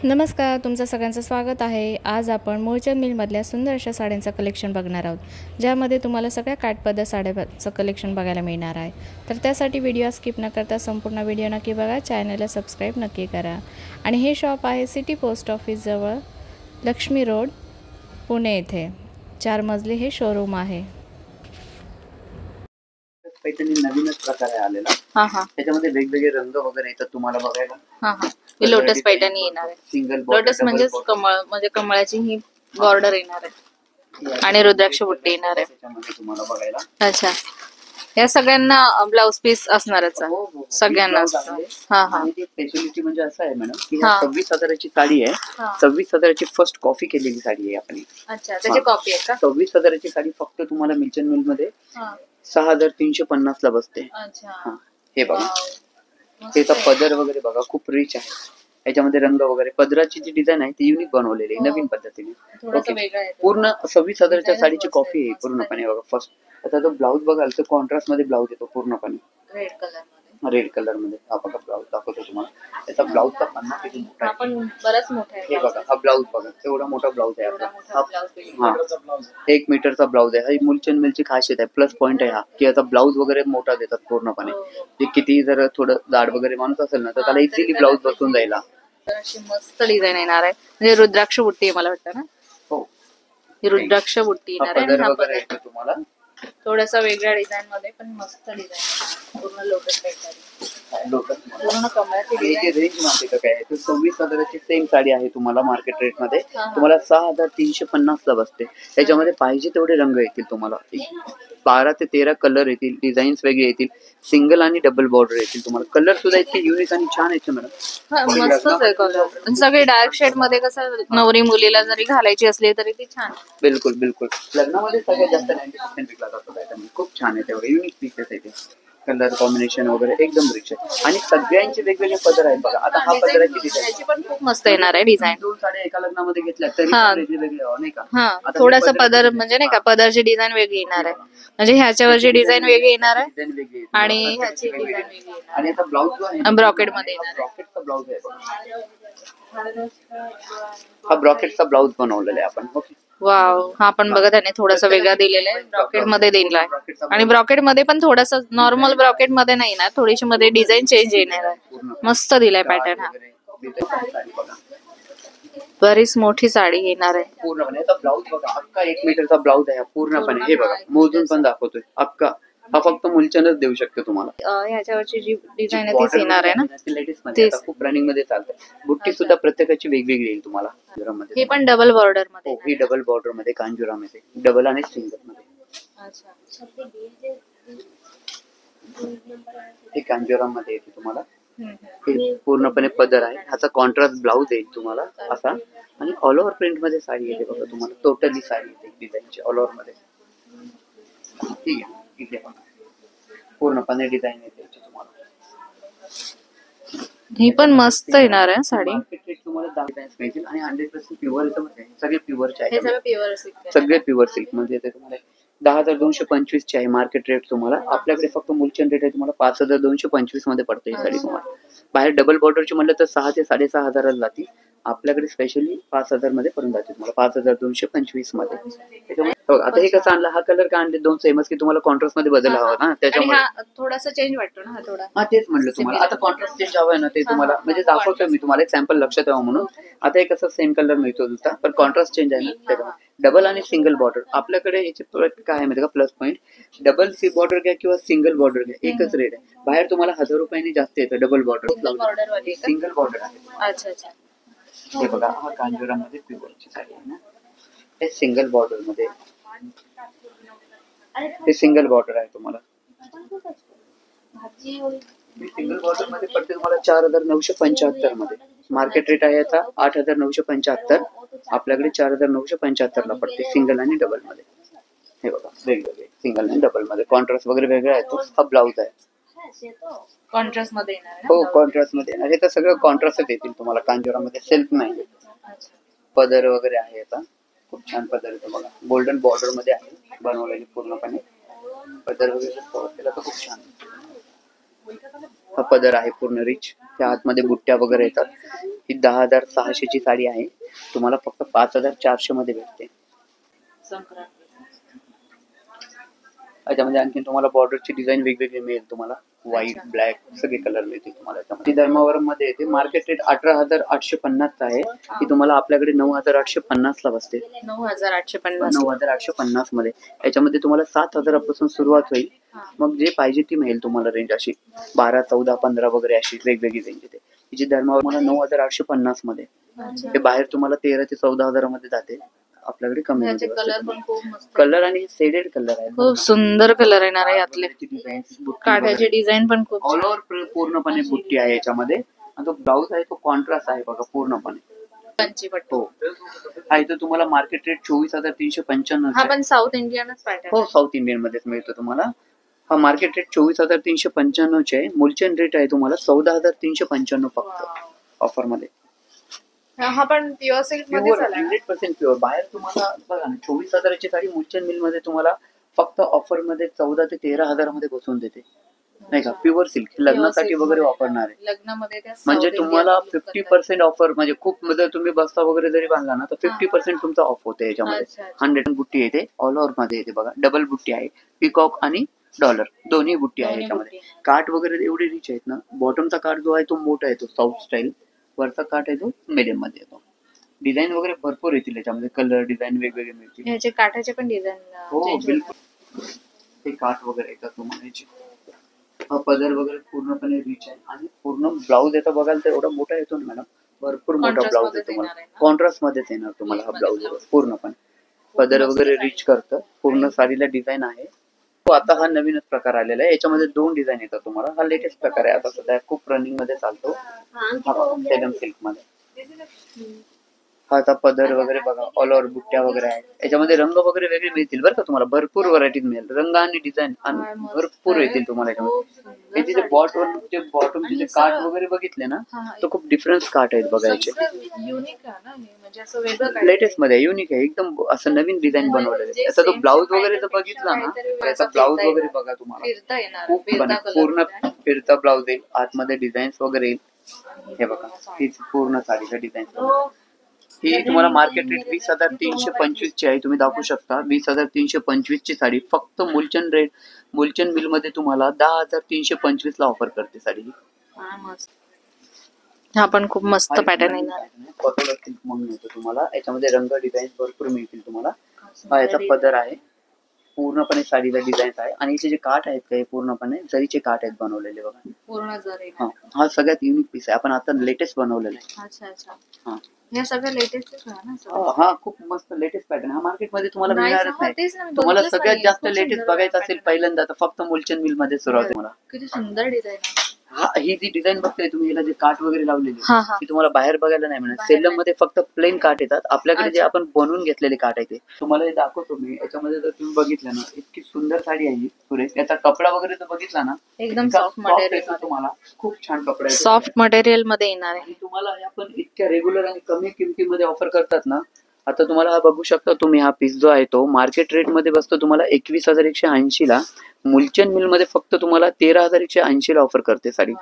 नमस्कार, तुमचं सगळ्यांचं स्वागत आहे। आज आपण मूळचंद मिलमधल्या सुंदर अशा साड्यांचं कलेक्शन बघणार आहोत, ज्यामध्ये तुम्हाला सगळ्या काठपदर साड्यांचं कलेक्शन बघायला मिळणार आहे। तर त्यासाठी व्हिडिओ स्किप न करता संपूर्ण व्हिडिओ नक्की बघा, चॅनलला सबस्क्राईब नक्की करा। आणि हे शॉप आहे सिटी पोस्ट ऑफिस जवळ, लक्ष्मी रोड, पुणे येथे। 4 मजली हे शोरूम आहे। पैठणी नवीनच प्रकार आहे आलेला। त्याच्यामध्ये वेगवेगळे रंग वगैरे येतात तुम्हाला बघायला। ही लोटस पैठणी येणार आहे। सिंगल लोटस म्हणजे कमळ, म्हणजे कमळाची ही बॉर्डर येणार आहे आणि रुद्राक्ष बुट्टी येणार आहे त्याच्यामध्ये तुम्हाला बघायला। अच्छा, या सगळ्यांना ब्लाउज पीस असणारच आहे सगळ्यांना। आणि ती स्पेशलिटी म्हणजे असं आहे मॅडम की 26,000ची साडी आहे। 26,000ची फर्स्ट कॉफी केलेली साडी आहे आपली। अच्छा, त्याची कॉपी आहे का? 26,000ची साडी फक्त तुम्हाला मिल्टन मिल मध्ये 6,350 ला बसते। अच्छा, हे बघा, त्याचा पदर वगैरे बघा, खूप रिच आहे। याच्यामध्ये रंग वगैरे, पदराची जी डिझाईन आहे ती युनिक बनवलेली आहे नवीन पद्धतीने। ओके, पूर्ण 26,000च्या साडीची कॉफी आहे पूर्णपणे बघा। फर्स्ट आता जो ब्लाउज बघाल तर कॉन्ट्रास्ट मध्ये ब्लाउज येतो पूर्णपणे रेड कलर मध्ये। हा बघा ब्लाउज दाखवतो तुम्हाला। त्याचा ब्लाउजचा पन्ना किती मोठा आहे, पण बराच मोठा आहे। हे बघा, हा ब्लाउज बघा, एवढा मोठा ब्लाउज आहे आपला। 1 मीटरचा ब्लाउज आहे। ही मूलचंद मिलची खासियत आहे, प्लस पॉइंट आहे हा, की याचा ब्लाउज वगैरे मोठा देतात पूर्णपणे। जे किती जर थोडं जाड वगैरे माणूस असेल ना तर त्याला इझिली ब्लाउज बसून जाईल। अशी मस्त डिझाईन येणार आहे, म्हणजे रुद्राक्ष बुट्टी मला वाटतं ना। हो, ही रुद्राक्ष बुट्टी येणार आहे। पदर वगैरे येतो तुम्हाला थोडासा वेगळ्या डिझाईन मध्ये, पण मस्त डिझाईन, पूर्ण लोटस पैठणी, लोटस पूर्ण कमळाची डिझाईन। रेंज माहिती का काय? तर 26,000ची सेम साडी आहे तुम्हाला मार्केट रेट मध्ये तुम्हाला 6,350 ला बसते। त्याच्यामध्ये पाहिजे तेवढे रंग येतील तुम्हाला, 12 ते 13 कलर येतील, डिझाईन्स वेगळे येतील, सिंगल आणि डबल बॉर्डर येतील तुम्हाला। कलर सुद्धा इतके युनिक आणि छान आहेत मॅडम। मस्तच आहे कलर, सगळे डार्क शेड मध्ये। कसं नवरी मुलीला जरी घालायची असली तरी ती छान। बिलकुल बिलकुल, लग्नामध्ये सगळ्यात जास्त 90% विकला जातो पॅटर्न। खूप छान आहे, तेवढे युनिक पीसेस आहे ते। कलर कॉम्बिनेशन वगैरे एकदम रिच आहे आणि सगळ्यांचे वेगवेगळे पदर आहेत बघा। आता हा पदराची डिझाईन पण खूप मस्त येणार आहे डिझाईन। 2 साड्या एका लग्नामध्ये घेतल्या तरी वेगळे नाही का? थोडासा पदर म्हणजे नाही का, पदरची डिझाईन वेगळी येणार आहे, म्हणजे ह्याच्यावरची डिझाईन वेगळी येणार आहे आणि ह्याची डिझाइन वेगळी येणार। आणि आता ब्लाउज जो आहे ब्रॉकेट मध्ये येणार आहे। ब्रॉकेटचा ब्लाउज आहे, हा ब्रॉकेटचा ब्लाउज बनवलेला आहे आपण। ओके, वाव, हा पण बघा त्याने थोडासा वेगळा दिलेला आहे, ब्रॉकेट मध्ये दिलाय। आणि ब्रॉकेट मध्ये पण थोडासा नॉर्मल ब्रॉकेट मध्ये नाही ना, थोडीशी मध्ये डिझाईन चेंज येणार आहे। मस्त दिलाय पॅटर्न हा, बरीच मोठी साडी येणार आहे पूर्णपणे। आता ब्लाउज बघा, अख्खा 1 मीटरचा ब्लाउज आहे पूर्णपणे। हे बघा, मोजून पण दाखवतोय अख्खा। हा फक्त मुलचंदच देऊ शकतो तुम्हाला। ह्याच्यावरची जी डिझाईन आहे तीच येणार आहे ना, लेटेस्ट मध्ये आता खूप रनिंग मध्ये चालते। बुट्टी सुद्धा प्रत्येकाची वेगवेगळी येईल तुम्हाला। हे पण डबल बॉर्डर मध्ये, ही डबल बॉर्डर मध्ये कांजुरा मध्ये, डबल आणि सिंगल मध्ये। हे कांजुरा मध्ये येते तुम्हाला। हे पूर्णपणे पदर आहे, ह्याचा कॉन्ट्रास्ट ब्लाउज येईल तुम्हाला असा। आणि ऑल ओव्हर प्रिंट मध्ये साडी येते बघा तुम्हाला, टोटली साडी येते डिझाईनची ऑल ओव्हर मध्ये। ठीक आहे, इथे बघा पूर्णपणे डिझाईन येते तुम्हाला। ही पण मस्त येणार आहे साडी। मार्केट रेट तुम्हाला 10 मिळतील आणि 100% प्युअर येतं मध्ये, सगळे प्युअरचे आहे। प्युअर सगळे प्युअर सिल्क मध्ये येते तुम्हाला। 10,225 ची आहे मार्केट रेट तुम्हाला। आपल्याकडे फक्त मूलचंद रेट आहे तुम्हाला 5,225 मध्ये पडते ही साडी तुम्हाला। बाहेर डबल बॉर्डरची म्हणलं तर 6 ते 6,500 जाती, आपल्याकडे स्पेशली 5,000 मध्ये पडून जाते तुम्हाला, 5,225 मध्ये। त्याच्यामुळे आता हे कसं आणलं, हा कलर का आणले 2 सेमच, की तुम्हाला कॉन्ट्रास्ट मध्ये बदल हवा ना, त्याच्यामुळे थोडासा चेंज वाटतो ना थोडा। हा तेच म्हणलं तुम्हाला, आता कॉन्ट्रास्ट चेंज हवंय ना, ते तुम्हाला म्हणजे दाखवतोय मी तुम्हाला, एक सॅम्पल लक्षात यावं म्हणून। आता हे कसं सेम कलर मिळतो दुसरा, पण कॉन्ट्रास्ट चेंज आहे ना त्याच्यामुळे। डबल आणि सिंगल बॉर्डर आपल्याकडे याचे काय आहे माहिती का, plus point, double C border घ्या किंवा सिंगल बॉर्डर घ्या, एकच रेट आहे। बाहेर तुम्हाला 1,000 रुपयांनी जास्त येतं डबल बॉर्डर, सिंगल बॉर्डर आहे। अच्छा अच्छा, हे बघा, हा कांजुरा मध्ये प्युअरची साडी आहे ना, हे सिंगल बॉर्डर मध्ये, हे सिंगल बॉर्डर आहे तुम्हाला। सिंगल बॉर्डर मध्ये पडते तुम्हाला 4,975 मध्ये। मार्केट रेट आहे याचा 8,975, आपल्याकडे 4,975 ला पडते सिंगल आणि डबल मध्ये। हे बघा वेगवेगळे सिंगल आणि डबल मध्ये, कॉन्ट्रास्ट वगैरे वेगळा येतो। हा ब्लाउज आहे, कॉन्ट्रास्ट मध्ये येणार आहे। हो कॉन्ट्रास्ट मध्ये येणार, हे तर सगळं कॉन्ट्रास्टच येतील तुम्हाला कांजुरा मध्ये, सेल्फ नाही। पदर वगैरे आहे याचा, खूप छान पदर येतो बघा, गोल्डन बॉर्डर मध्ये आहे बनवलेली पूर्णपणे। पदर वगैरे त्याला तर खूप छान, हा पदर आहे पूर्ण रिच, त्या आतमध्ये बुट्ट्या वगैरे येतात। ही 10,600 ची साडी आहे, तुम्हाला फक्त 5,400 मध्ये भेटते. याच्यामध्ये आणखी तुम्हाला बॉर्डरची डिझाईन वेगवेगळी मिळेल, तुम्हाला व्हाईट ब्लॅक सगळे कलर मिळतील तुम्हाला. याच्यामध्ये धर्मावरम मध्ये येते, मार्केट रेट 18,850 चा आहे, ती तुम्हाला आपल्याकडे 9,850 ला बसते. 9,850 मध्ये. याच्यामध्ये तुम्हाला 7,000 पासून सुरुवात होईल, मग जे पाहिजे ती मिळेल तुम्हाला रेंज अशी 12, 14, 15 वगैरे अशी वेगवेगळी रेंज येते. जी धर्मावर मला 9,850 मध्ये, ते बाहेर तुम्हाला 13 ते 14,000 मध्ये जाते, आपल्याकडे कमी कलर आणि शेडेड कलर आहे. खूप सुंदर कलर येणार आहे यातले. काठाची डिझाईन पण खूप ऑल ओव्हर पूर्णपणे बुट्टी आहे याच्यामध्ये, आणि तो ब्लाउज आहे तो कॉन्ट्रास्ट आहे बघा पूर्णपणे. हो, हा इथं तुम्हाला मार्केट रेट 24,395. हा पण साऊथ इंडियनच पॅटर्न. हो, साऊथ इंडियन मध्येच मिळतो तुम्हाला. हा मार्केट रेट 24,395 चे आहे. मुलचंद रेट आहे तुम्हाला 14,395 फक्त ऑफर मध्ये. हा पण प्युअर सिल्क मध्ये 100% प्युअर. बाहेर तुम्हाला बघा ना 24,000 ची साडी मुलचंद मिल मध्ये तुम्हाला फक्त ऑफर मध्ये 14 ते 13,000 मध्ये बसून देते, नाही का. प्युअर सिल्क लग्नासाठी वगैरे वापरणार आहे. लग्नामध्ये म्हणजे तुम्हाला 50% ऑफर, म्हणजे खूप जर तुम्ही बस्ता वगैरे जरी बांधला ना तर 50% तुमचा ऑफ होते याच्यामध्ये. 100 बुट्टी येते, ऑल ओव्हर मध्ये येते बघा. डबल बुट्टी आहे, पिकॉक आणि डॉलर दोन्ही बुट्टी आहे याच्यामध्ये. काठ वगैरे एवढे रिच आहेत ना. बॉटमचा काठ जो आहे तो मोठा येतो साऊथ स्टाईल, वरचा काठ आहे तो मीडियम मध्ये येतो. डिझाईन वगैरे भरपूर येतील याच्यामध्ये, कलर डिझाईन वेगवेगळे मिळतील. ह्याचे काठाचे पण डिझाईन. हो बिलकुल, ते काठ वगैरे येतात तुम्हाला याचे. हा पदर वगैरे पूर्णपणे रिच आहे, आणि पूर्ण ब्लाऊज येतो बघाल तर एवढा मोठा येतो ना मॅडम, भरपूर मोठा ब्लाऊज आहे तुम्हाला. कॉन्ट्रास्ट मध्येच येणार तुम्हाला हा ब्लाऊज पूर्णपणे. पदर वगैरे रिच करतं, पूर्ण साडीला डिझाईन आहे. तो आता हा नवीनच प्रकार आलेला आहे, याच्यामध्ये 2 डिझाईन येतात तुम्हाला. हा लेटेस्ट प्रकार आहे, आता सध्या खूप रनिंग मध्ये चालतो सेलम सिल्क मध्ये. हा आता पदर वगैरे बघा, ऑल ओव्हर बुट्ट्या वगैरे आहेत. याच्यामध्ये रंग वगैरे वेगळे मिळतील बरं का तुम्हाला, भरपूर व्हरायटीज मिळेल. रंग आणि डिझाईन भरपूर येतील तुम्हाला याच्यामध्ये. याचे जे बॉटमचे जे काठ वगैरे बघितले ना, तो खूप डिफरन्स काठ आहेत बघा याचे. लेटेस्ट मध्ये युनिक आहे एकदम, असं नवीन डिझाईन बनवलेलं आहे. याचा तो ब्लाऊज वगैरे जर बघितला ना, याचा ब्लाऊज वगैरे बघा तुम्हाला, खूप पूर्ण फिरता ब्लाऊज येईल, आतमध्ये डिझाईन्स वगैरे येईल. हे बघा, हीच पूर्ण साडीचा डिझाईन. ही तुम्हाला मार्केट रेट 20,325 ची आहे, तुम्ही दाखवू शकता. 20,325 ची साडी फक्त मुलचंद मिल मध्ये तुम्हाला 10,325 ला ऑफर करते साडी. हा पण खूप मस्त पॅटर्न येणार. पटोला सिल्क म्हणून येतो तुम्हाला, याच्यामध्ये रंग डिझाईन भरपूर मिळतील तुम्हाला. हा याचा पदर आहे, पूर्णपणे साडीला डिझाईन आहे, आणि याचे जे काठ आहेत काही पूर्णपणे जरीचे काठ आहेत बनवलेले बघा पूर्ण जरी. हा सगळ्यात युनिक पीस आहे, आपण आता लेटेस्ट बनवलेला आहे. अच्छा अच्छा. हा हे सगळं लेटेस्ट आहे ना. हा खूप मस्त लेटेस्ट पॅटर्न. हा मार्केट मध्ये तुम्हाला मिळणारच नाही. तुम्हाला सगळ्यात जास्त लेटेस्ट बघायचं असेल पहिल्यांदा तर फक्त मुलचंद मिल मध्ये सुरू होते मला. किती सुंदर डिझाईन आहे. हा ही जी डिझाईन बघताय तुम्ही, याला जे काठ वगैरे लावलेले ती तुम्हाला बाहेर बघायला नाही मिळणार. सेलम मध्ये फक्त प्लेन काठ येतात, आपल्याकडे जे आपण बनवून घेतलेले काठ आहे ते तुम्हाला हे दाखवतो मी. याच्यामध्ये जर तुम्ही बघितलं ना, इतकी सुंदर साडी आहे सुरेश. याचा कपडा वगैरे जर बघितला ना, एकदम सॉफ्ट मटेरियल, तुम्हाला खूप छान कपडा आहे, सॉफ्ट मटेरियल मध्ये येणार आहे. तुम्हाला हे आपण इतक्या रेग्युलर आणि कमी किमतीमध्ये ऑफर करतात ना. आता तुम्हाला हा बघू शकता तुम्ही, हा पीस जो आहे तो मार्केट रेट मध्ये बसतो तुम्हाला 21,180 ला. मुलचंद मिल मध्ये फक्त तुम्हाला 13,180 ला ऑफर करते साडी.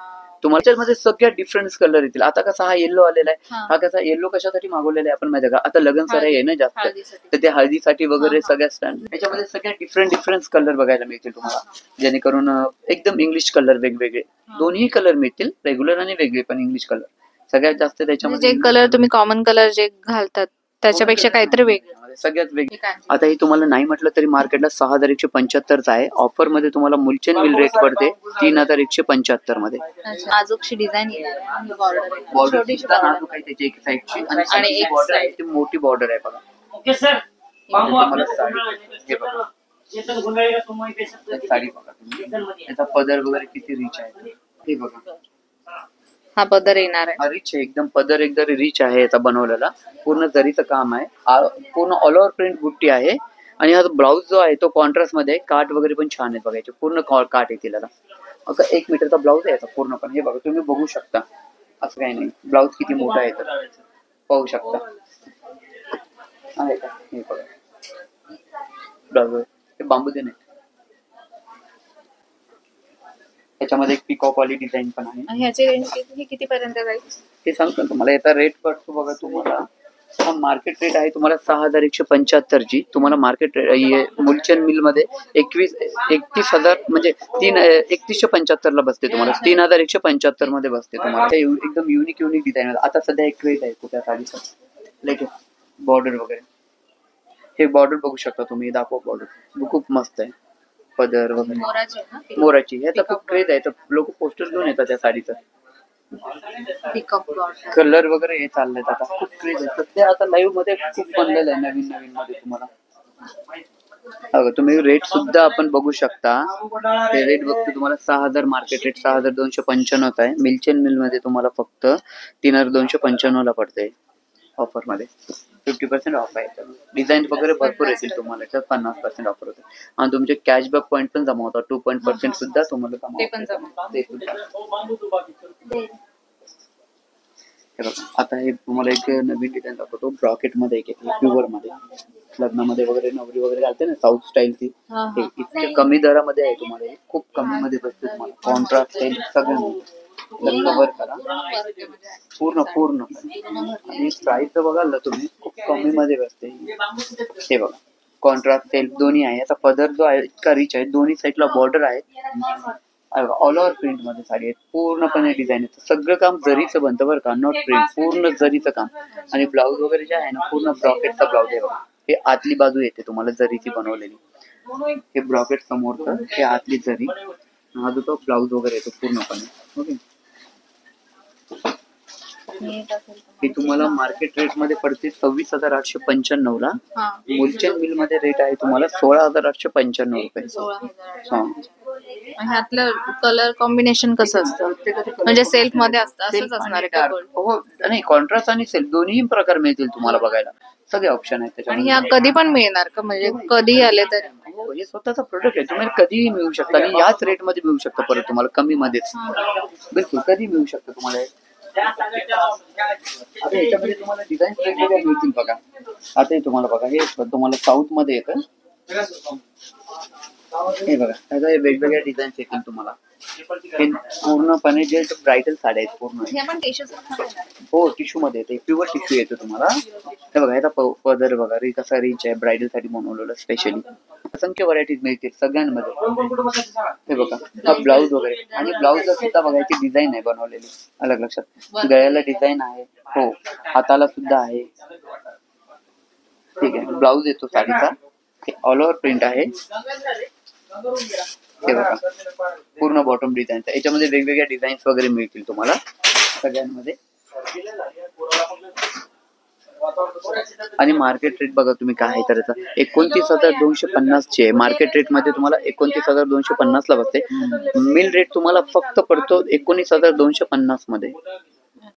तुम्हाला त्यामध्ये सगळ्यात डिफरन्स कलर येतील. आता कसा हा येल्लो आलेला आहे, हा कसा येल्लो कशासाठी मागवलेला आहे आपण माहिती का, आता लग्न साराई आहे ना जास्त, तर ते हळदीसाठी वगैरे सगळ्या स्टँड. याच्यामध्ये सगळ्यात डिफरन्स कलर बघायला मिळतील तुम्हाला, जेणेकरून एकदम इंग्लिश कलर वेगवेगळे दोन्ही कलर मिळतील, रेग्युलर आणि वेगळे पण इंग्लिश कलर सगळ्यात जास्त. त्याच्यामध्ये जे कलर तुम्ही कॉमन कलर जे घालतात त्याच्यापेक्षा काहीतरी वेगळं, सगळ्यात वेगळी. आता ही तुम्हाला नाही म्हटलं तरी मार्केटला 6,175 चा आहे, ऑफर मध्ये तुम्हाला मुलचंद मिल रेट पडते 3,175 मध्ये. नाजूकशी डिझाईन येणार आहे, बॉर्डर नाजूक आहे त्याची एक साईडची, आणि एक बॉर्डर आहे ती मोठी बॉर्डर आहे बघा. ओके सर, तुम्हाला साडी बघा, साडी बघा तुम्ही, याचा पदर वगैरे किती रिच आहे हे बघा. हा पदर येणार आहे, रिच आहे एकदम, पदर एकदम रिच आहे याचा बनवलेला. पूर्ण जरीचं काम आहे, पूर्ण ऑल ओव्हर प्रिंट बुट्टी आहे, आणि हा ब्लाऊज जो आहे तो कॉन्ट्रास्ट मध्ये. काठ वगैरे पण छान आहेत बघायचे, पूर्ण काठ येतील याला. 1 मीटरचा ब्लाऊज आहे याचा पूर्णपणे. हे बघा तुम्ही बघू शकता, असं काही नाही. ब्लाऊज किती मोठा आहे तर पाहू शकता, आहे का. हे बघा ब्लाऊज, हे बांबू दे नाही. त्याच्यामध्ये एक पिकॉक वाली डिझाईन पण आहे. आणि ह्याची रेंज किती पर्यंत जाईल? ते सांगतो तुम्हाला. याचा रेट पडतो बघा तुम्हाला, हा मार्केट रेट आहे तुम्हाला 6175 ची. तुम्हाला मार्केट मुलचंद मिल मध्ये 31,000 म्हणजे 3175 ला बसते तुम्हाला. 3175 मध्ये बसते तुम्हाला. ते एकदम युनिक डिझाईन. आता सध्या एक क्रेज आहे त्या साडीचा लेटेस्ट बॉर्डर वगैरे. हे बॉर्डर बघू शकता तुम्ही, दाखव बॉर्डर खूप मस्त आहे. पदर वगैरे मोराची. ह्याचा खूप क्रेज आहे. लोक पोस्टर घेऊन येतात त्या साडीचं. कलर वगैरे हे चाललेत आता, खूप क्रेज आहे सध्या. आता लाईव्ह मध्ये खूप बनलेलं आहे नवीन मध्ये तुम्हाला. तुम्ही रेट सुद्धा आपण बघू शकता. हे रेट बघतो तुम्हाला 6000 मार्केट रेट 6295 आहे. मिलचंद मिल मध्ये तुम्हाला फक्त 3295 ला पडते ऑफर मध्ये. 50% ऑफ आहे. डिझाईन वगैरे भरपूर येतील तुम्हाला. त्यात 50% ऑफर होते आणि तुमचे कॅशबॅक पॉईंट पण जमा होतात. 2% सुद्धा तुम्हाला आता हे तुम्हाला एक नवीन डिझाईन दाखवतो. ब्रॉकेट मध्ये एक प्युअर मध्ये लग्नामध्ये वगैरे नवरी वगैरे घालते ना, साऊथ स्टाईल ची. इतके कमी दरामध्ये आहे तुम्हाला. खूप कमी मध्ये बसते तुम्हाला. कॉन्ट्रास्ट स्टाईल सगळं कव्हर करा पूर्ण आणि प्राइस जर बघाल ना तुम्ही, खूप कमी मध्ये बसते. हे बघा कॉन्ट्रास्ट सेल्फ दोन्ही आहे. याचा पदर जो आहे इतका रिच आहे. दोन्ही साईडला बॉर्डर आहे. ऑल ओव्हर प्रिंट मध्ये साडी आहे. पूर्णपणे डिझाईन आहे. सगळं काम जरीचं बनतं बरं का, नॉट प्रिंट. पूर्ण जरीचं काम. आणि ब्लाऊज वगैरे जे आहे ना, पूर्ण ब्रॉकेटचा ब्लाऊज आहे बघा. हे आतली बाजू येते तुम्हाला जरीची बनवलेली. हे ब्रॉकेट समोरचं, हे आतली जरी. हा जो तो ब्लाऊज वगैरे येतो पूर्णपणे. ओके. हे तुम्हाला मार्केट रेट मध्ये पडते 26,895 ला. मुलचंद मिल मध्ये रेट आहे तुम्हाला 16,895 रुपये. ह्यातलं कलर कॉम्बिनेशन कसं असतं? म्हणजे सेल्फ मध्ये असतं असंच असणार आहे? हो नाही, कॉन्ट्रास्ट आणि सेल्फ दोन्ही प्रकार मिळतील तुम्हाला बघायला. सगळे ऑप्शन आहेत आणि त्याच्यामध्ये. ह्या कधी पण मिळणार का? म्हणजे कधी आले तरी? हो, हे स्वतःचा प्रोडक्ट आहे. तुम्ही कधीही मिळू शकता आणि याच रेट मध्ये मिळू शकता परत तुम्हाला, कमी मध्येच. बिलकुल कधी मिळू शकतं तुम्हाला. आता याच्यामध्ये तुम्हाला डिझाईन वेगवेगळ्या मिळतील बघा. आता हे तुम्हाला बघा, हे तुम्हाला साऊथ मध्ये येतं. हे बघा, त्याचा वेगवेगळ्या डिझाईन्स येतील तुम्हाला. हे पूर्णपणे जे ब्रायडल साड्या आहेत पूर्ण. हो, टिश्यू मध्ये येते. प्युअर टिश्यू येतो तुम्हाला. हे बघा, याचा पदर बघा कसा रिच आहे. ब्रायडल साठी बनवलेलं स्पेशली. असंख्य व्हरायटीज मिळतील सगळ्यांमध्ये. हे बघा, हा ब्लाऊज वगैरे. आणि ब्लाऊज सुद्धा बघा, याची डिझाईन आहे बनवलेली. अलग लक्षात. गळ्याला डिझाईन आहे. हो, हाताला सुद्धा आहे. ठीक आहे. ब्लाऊज येतो साडीचा. ऑल ओव्हर प्रिंट आहे. हे बघा, पूर्ण बॉटम डिझाईन. याच्यामध्ये वेगवेगळ्या डिझाईन्स वगैरे मिळतील तुम्हाला सगळ्यांमध्ये. आणि मार्केट रेट बघा तुम्ही काय आहे. तर 29,250 चे मार्केट रेट मध्ये तुम्हाला 29,250 ला बसते. मिल रेट तुम्हाला फक्त पडतो 19,250 मध्ये.